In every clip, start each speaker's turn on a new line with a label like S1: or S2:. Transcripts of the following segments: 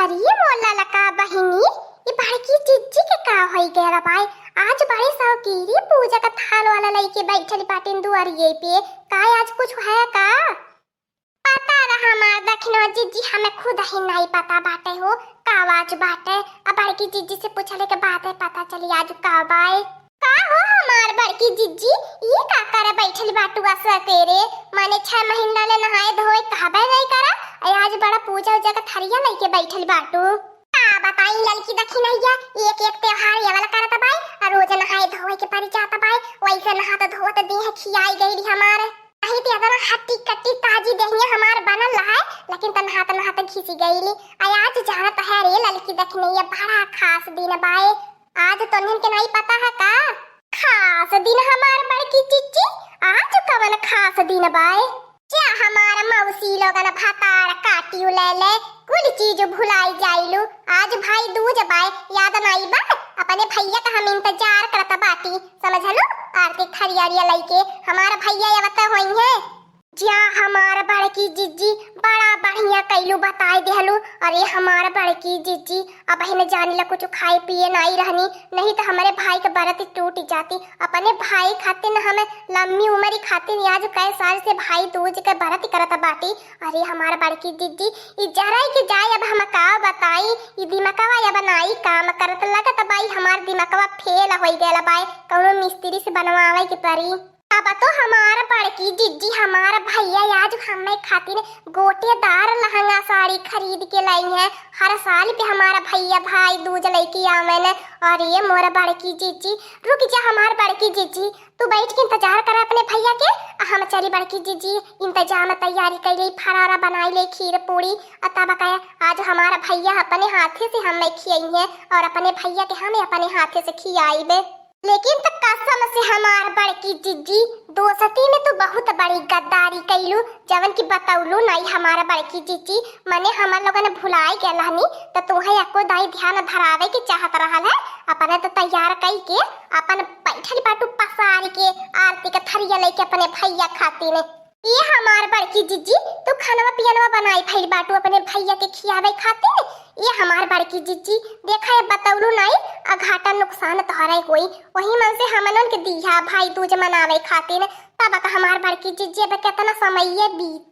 S1: अरे मोला लका बहिनी, ये बड़की चिज्जी के का होई गया भाई। आज बड़े सौकीरी पूजा का थाल वाला लइके बैठल बाटिन दुआरिये पे। का आज कुछ है का? पता रहा हमार दखिनवा जिज्जी, हमें खुद ही नहीं पता बाटे हो का आवाज बाटे। अब बड़की जिज्जी से पूछले के बाद है पता चली आज का बाय। का हो हमार बड़की जिज्जी, ये का करे बैठल बाटुआ सकेरे? माने 6 महीना ले नहाए धोए कहबे नहीं करा, आज बड़ा पूजा उजा का थरिया लेके बैठल बाटू। का बताई लड़की दखी नैया, एक एक त्योहार ये वाला करत बाई और रोज नहाए धोए के परी जात बाई। वैसे नहात धोत देह खियाई गईली हमार। नहीं ते अदना हट्टी कट्टी ताजी देहिया हमार बनल रहा, लेकिन त नहात नहात घिसी गईली। आज जानत है रे लड़की दखी नैया, बड़ा खास दिन बाई। आज तो निन के नहीं पता है का खास दिन हमार बड़की चिच्ची? आज कवन खास दिन बाई? क्या हमारा मौसी लोगन भातार काटियो ले कुल चीज भुलाई जाइलू। आज भाई दूज बाई, याद नहीं बा? अपने भैया का हम इंतजार करत बाटी, समझलो? आरती थरियारिया लइके हमारा भैया आवत होई है। जा हमारा बड़की जिज्जी बड़ा बढ़िया कैलू बताई देहलू। अरे हमारा बड़की जिज्जी, अब ही न जाने ला कुछ खाए पिए नहीं रहनी, नहीं तो हमारे भाई के बरत टूट जाती। अपने भाई खाते न हमें लम्बी उम्र ही खाते, आज कई साल से भाई दूज के बरत करत बाटी। अरे हमारा बड़की जिज्जी जरा के जाए, अब हम का बताई, ये दिमागवा या बनाई काम करत लगत बाई। हमार दिमागवा फेल हो गया बाई, कौनो मिस्त्री से बनवावे के परी। अब तो हमारा बड़की जिज्जी हमारा भैया आज हमें खातिर गोटेदार लहंगा साड़ी खरीद के लाई है। हर साल पे हमारा भैया भाई दूज लेके आवे न। और ये मोरा बड़की जिज्जी, रुक जा हमार बड़की जिज्जी, तू बैठ के इंतजार कर अपने भैया के। हम चली बड़की जिज्जी इंतजाम तैयारी कर ली, फरारा बनाई ले खीर पूरी। तब कहे आज हमारा भैया अपने हाथे से हमें खियाई है और अपने भैया के हमें अपने हाथे से खियाई। लेकिन तो कसम से हमार बड़की जिज्जी दोस्ती में तो बहुत बड़ी गद्दारी कैलू, जवन की बताउलू नहीं हमारा बड़की जिज्जी। मने हमार लोगन ने भुलाई गेलहनी, तो तुम्हें एको दाई ध्यान धरावे के चाहत रहल है। अपने तो तैयार कई के अपन बैठल बाटू पसार के आरती का थरिया लेके अपने भैया खाती ने। ये हमार बड़की जिज्जी तू खानवा पियनवा बनाई भइल बाटू अपने भैया के खियावे खाती ने। ये हमार बड़की जिज्जी देखा है बताउलू नहीं, घाटा नुकसान तोहरा कोई, वही मन से हमनन के दिया भाई दूज मनावे खातिर। तब का हमार बड़की जिज्जी अब कितना समय बीत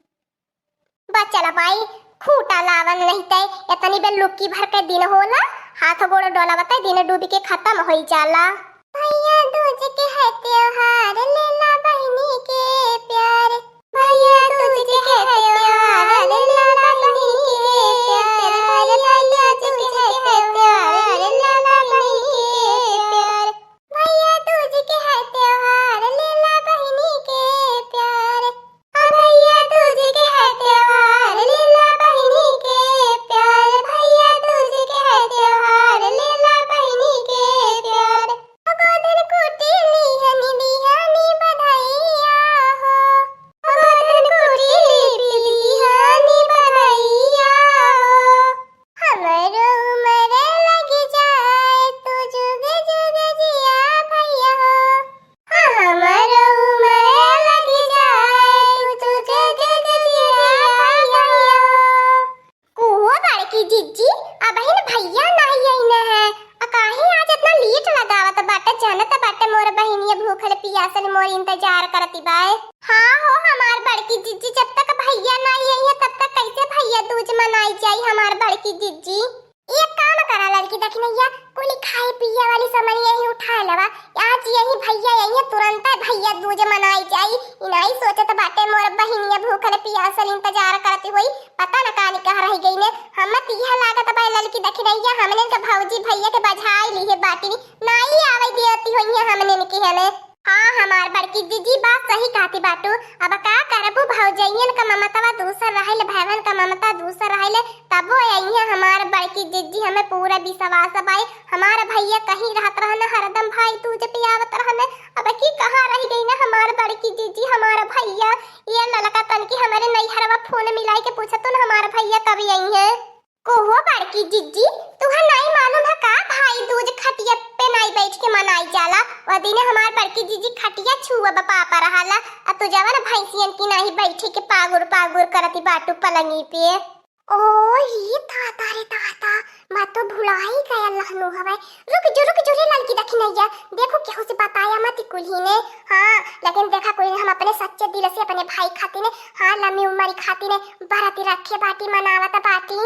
S1: बचल भाई। खूटा लावन नहीं ते इतनी बेर लुक्की भर के दिन होला, हाथ गोड़ डोला बता दिन डूबी के खत्म हो जाला। भैया दूज के है त्योहार, लेला बहनी के प्यार। भैया दूज के है त्योहार, लेला बहनी के प्यार। भैया दूज के है त्योहार, लेला बहनी के प्यार। भैया दूज के है त्योहार, लेला बहनी के प्यार। भैया दूज के है त्योहार, लेला बहनी के प्यार। भैया दूज के है त्योहार, लेला बहनी के प्यार। गोधन कुटिली हनी बिहानी बधाइया हो, गोधन कुटिली बिहानी बधाइया हो। हमरो उम्र लग जाए तो जुग जुग जिया भैया हो। हमरो उम्र लग जाए तो जुग जुग जिया भैया हो। कुहो बड़की जिज्जी अब हिन भैया नहीं आईना है, काहे आज इतना लेट लगावत बाटे? जानत बाटे मोर बहिनिया भूखल पियासल मोर इंतजार करती बाय। हाँ हो हमार बड़की जिज्जी, जब तक भैया नहीं आई है तब तक कैसे भैया दूज मनाई जाई हमार बड़की जिज्जी? एक काम करा लड़की दखनैया, कोई खाए पिए वाली सामान यही उठा लवा, आज यही भैया यही तुरंत भैया दूज मनाई जाई। इनाई सोचत बाटे मोर बहिनिया भूखल पियासल इंतजार करती हुई, पता न कानी कह रह गई ने। हम तीहा लागत बा लड़की दखनैया, हमने के भौजी भैया के बजाई ली है बाटी नहीं आवे देती होई है हमने के हने। हाँ हमार बड़की जिज्जी बात सही कहती बाटू। अब का करबू, भौजैयन का ममतावा दूसर रहल, भाईबहन का ममता दूसर रहल, तबो यही हमार बड़की जिज्जी हमें पूरा विश्वास बाई। हमार भैया कहीं रहत रहन हरदम भाई दूज पियावत रहन। अब की कहां रह गई ना हमार बड़की जिज्जी हमार भैया? ये ललका तनकी हमारे नैहरवा फोन मिलाई के पूछत न हमार भैया कब आई है। कोहो बड़की जिज्जी तुहा नहीं मालूम है का भाई दूज खटिया पे नहीं बैठ के मनाई जाला? ओ दिन हमार बड़की जिज्जी खटिया छुआ पापा रहला, अब तो जवन भैंसियन की नहीं बैठे के पागुर पागुर करती बाटू पलंगी पे। ओ ये ताता रे ताता, रहनु हवे। रुक जो रे लड़की देखी नैया, देखो केहू से बताया मत कुल्ही ने। हाँ लेकिन देखा कोई हम अपने सच्चे दिल से अपने भाई खाती ने, हाँ लम्बी उम्र खाती ने बराती रखे बाटी मनावत बाटी।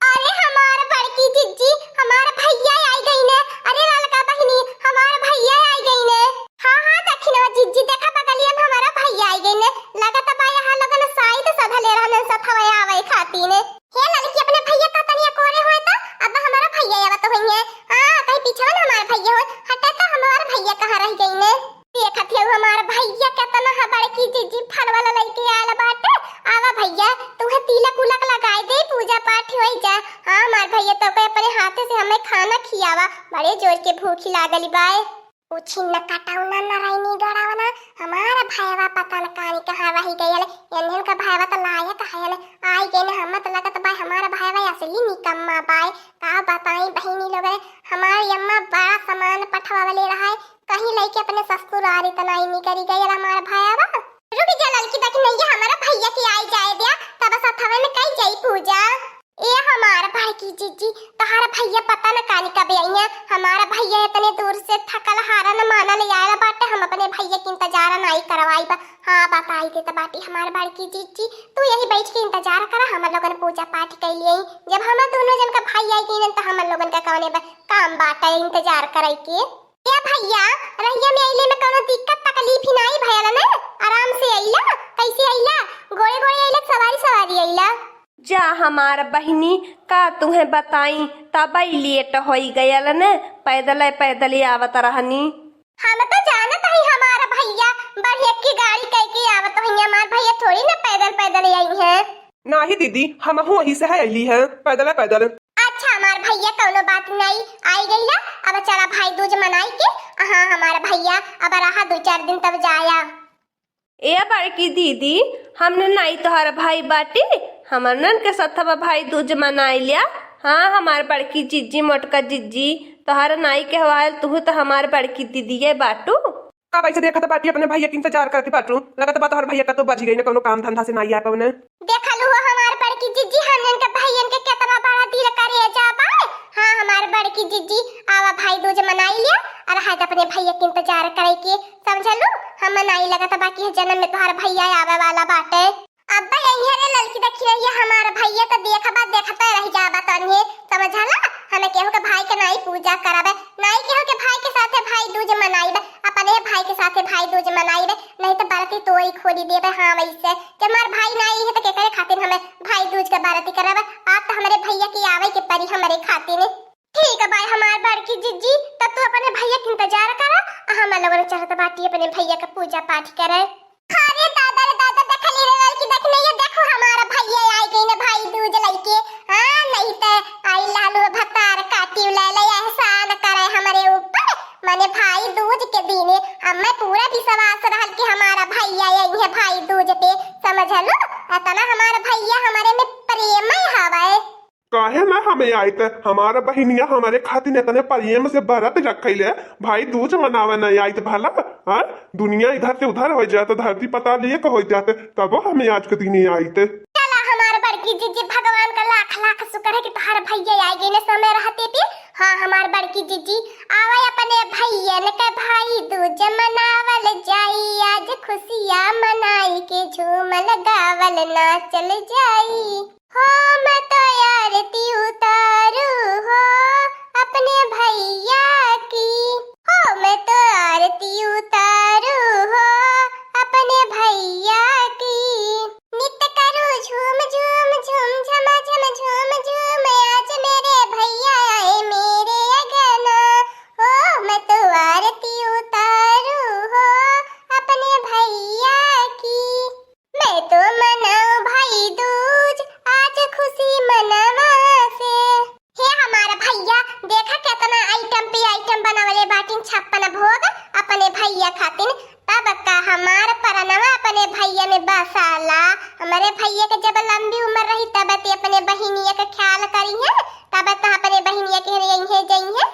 S1: अरे हमारा बड़की जिज्जी हमारा भैया आई गई ने। अरे ललका बहनी हमारा भैया आई गई ने। हाँ हाँ देखी ना जिज्जी देखा बगलिया में हमारा भैया आई गई ने। लगत बा यहाँ लोगन साइड सधा ले रहने सथवा आवे खाती ने। हे लड़की अपने भैया का तनिया कोरे होए त अब हमारा भैया आवत होइए। हां कहीं पीछे ना हमारा भैया हो हटा त हमारा भैया कहां रह गई ने। देखत है हमारा भैया केतना है बड़की जिज्जी फल वाला लेके आला बाटे। आवा भैया तुहे तिलक उलक लगाए दे पूजा पाठ होई जा। हां हमार भैया तो अपने हाथ से हमें खाना खियावा, बड़े जोर के भूख लागली बाए। उछिन कटाउना नारायणी गड़ावना हमारा भाईवा पता न कानी कहां रही गयल। एनहन का भाईवा त लायक है न आई गए न। हम त लगत भाई हमारा भाईवा असली निकम्मा बाय। का बताई बहिनी लोग हमारी अम्मा बड़ा सामान पठवा ले रहा है, कहीं लेके अपने ससुरारी तनाई नहीं करी गयल हमारा भाईवा। रुक जा लड़की देखी नहीं हमारा भैया की आई जाए दिया तब सथवे में कई जाई पूजा। ए हमारा भाई की जीजी तहारा भैया पता न कानी कब आई है। हमारा भैया इतने दूर से थकल हारा न माना ले आया बाटे, हम अपने भैया की इंतजार नहीं करवाई बा। हाँ बताई दे त बाटी हमारा भाई की जीजी तू यही बैठ के इंतजार करा, हम लोगन पूजा पाठ कर लिए। जब हम दोनों जन का भाई आई गई त हम लोगन का कौने काम बाटे इंतजार करे के। ए भैया रहिया में आइले में कोनो दिक्कत तकलीफ ही नहीं भयल न, आराम से आइला। कैसे आइला? गोड़े गोड़े आइला सवारी आइला?
S2: जा हमार बहिनी का तुम्हें बताई तब लेट हो गयल न, पैदल आवत रहनी।
S1: हम तो जानत हई हमारा भैया बढ़िया की गाड़ी कह के आवत हई। हमार भैया थोड़ी ना पैदल आई है।
S3: नहीं दीदी हम वहीं से आईली है पैदल।
S1: अच्छा हमार भैया कोनो बात नहीं आई गई ना। अब चला भाई दूज मनाई के। हाँ हमारा भैया अब रहा 2-4 दिन तब जाया।
S2: ए बड़की दीदी हमने नहीं तोहरा भाई बाटी, हमर नन के सथवा भाई दूज मनाई लिया। हाँ हमार बड़की जिज्जी मोटका जिज्जी तोहरा नाई के हवाल तू तो हमार बड़की दीदी है बाटू।
S3: का वैसे देखा था बाटी अपने भैया की इंतजार करती बाटू। लगता बात हमारे भैया का तो बच गई ना, कोनो काम धंधा से नहीं आ पाउने।
S1: देखा लू हमार बड़की जिज्जी हमन के भैयन के कितना बड़ा दिल करे जा पाए। हाँ हमार बड़की जिज्जी आवा भाई दूज मनाई लिया और हाथ अपने भैया के इंतजार करे के समझलू। हम मनाई लगता बाकी जन्म में तोहर भैया आवे वाला बाटे। अब यही है लड़की देखी रही है हमारा भैया तो देखता रह जाबा तन्हे समझला। हमें केहू के भाई के नहीं पूजा कराबे, नहीं केहू के भाई के साथे भाई दूज मनाईबे, अपने भाई के साथे भाई दूज मनाईबे, नहीं तो बाराती तो ही खोली देबे। हाँ वैसे जब हमार भाई नहीं है तो केकरे खातिर हमें भाई दूज के बाराती कराबे। आप तो हमारे भैया की आवे के परी हमारे खातिर। ठीक है भाई हमार बड़की जिज्जी तब तू अपने भैया के इंतजार करा, हम लोग चलत बाटी अपने भैया का पूजा पाठ करे। अरे दादा देख ले रे लड़की देख नहीं है। देखो हमारा भैया आई गई ना भाई दूज लइके। हां नहीं तो आई लालू भतार काटी ले ले एहसान करे हमारे ऊपर। माने भाई दूज के दिन हमें पूरा विश्वास रहल कि हमारा भैया आई है भाई दूज पे समझलो। अतना हमारा भैया हमारे में प्रेम हवे।
S4: काहे ना हमें आई त हमारा बहिनिया हमारे खातिर इतने प्रेम से व्रत रखले भाई दूज मनावे नहीं आई त भला। हाँ दुनिया इधर से उधर हो जाए तो धरती पता लिए हो जाते तब हमें आज के दिन आई थे।
S1: चला हमारे बड़की जिज्जी भगवान का लाख शुक्र है कि तुम्हारे भैया आई गए ने समय रहते थे। हाँ हमारे बड़की जिज्जी आवे अपने भैया ने के भाई दूज मनावल जाई, आज खुशियां मनाई के झूमल गावल नाचल जाई। हो मैं तो आरती उतारू हो अपने भैया की, हो मैं तो आरती उतारू हो अपने भैया की। नित्य करूं झूम झूम झूम झमा झम झूम झूम आज मेरे भैया आए मेरे अगना। हो मैं तो आरती उतारू हो अपने भैया की। मैं तो मनाऊं भाई दूज आज खुशी मनवा से। हे हमारा भैया देखा कितना आइटम पे आइटम बनावले बाटिन 56 भोग अपने भैया खातिर। तब का हमारा परनवा अपने भैया में बसाला। हमारे भैया के जब लंबी उम्र रही तब ते अपने बहिनिया का ख्याल करी है, तब तो अपने बहिनिया के यही जई है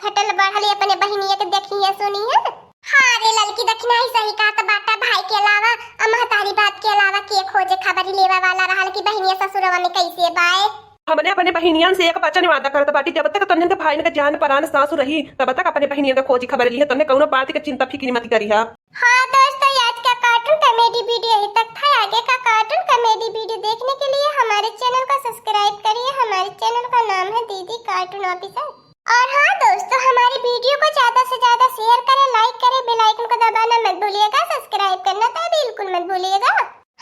S1: घटल बढ़ली अपने बहिनिया के देखी है सुनी है। हाँ रे लड़की दखना ही सही कहा तो बाटा भाई के अलावा महतारी बात के अलावा के खोजे खबर लेवा वाला रहल कि बहनिया ससुरवा में कैसे बाए।
S3: हमने अपने बहिनियन से एक बच्चा वादा करत बाटी जब तक तन्ने के भाई ने के जान परान सासु रही तब तक अपने बहिनियन के खोजी खबर लिए तन्ने कौनो बात के चिंता फिक्र मत करी हा।
S1: हाँ दोस्तों, आज का कार्टून कॉमेडी वीडियो यही तक था। आगे का कार्टून कॉमेडी वीडियो देखने के लिए हमारे चैनल को सब्सक्राइब करिए। हमारे चैनल का नाम है दीदी कार्टून ऑफिसर। और हाँ दोस्तों, हमारी वीडियो को ज्यादा से ज्यादा शेयर करें, लाइक करें, बेल आइकन को दबाना मत भूलिएगा, सब्सक्राइब करना तो बिल्कुल मत भूलिएगा।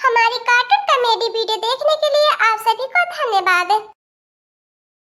S1: हमारी कार्टून कॉमेडी वीडियो देखने के लिए आप सभी को धन्यवाद।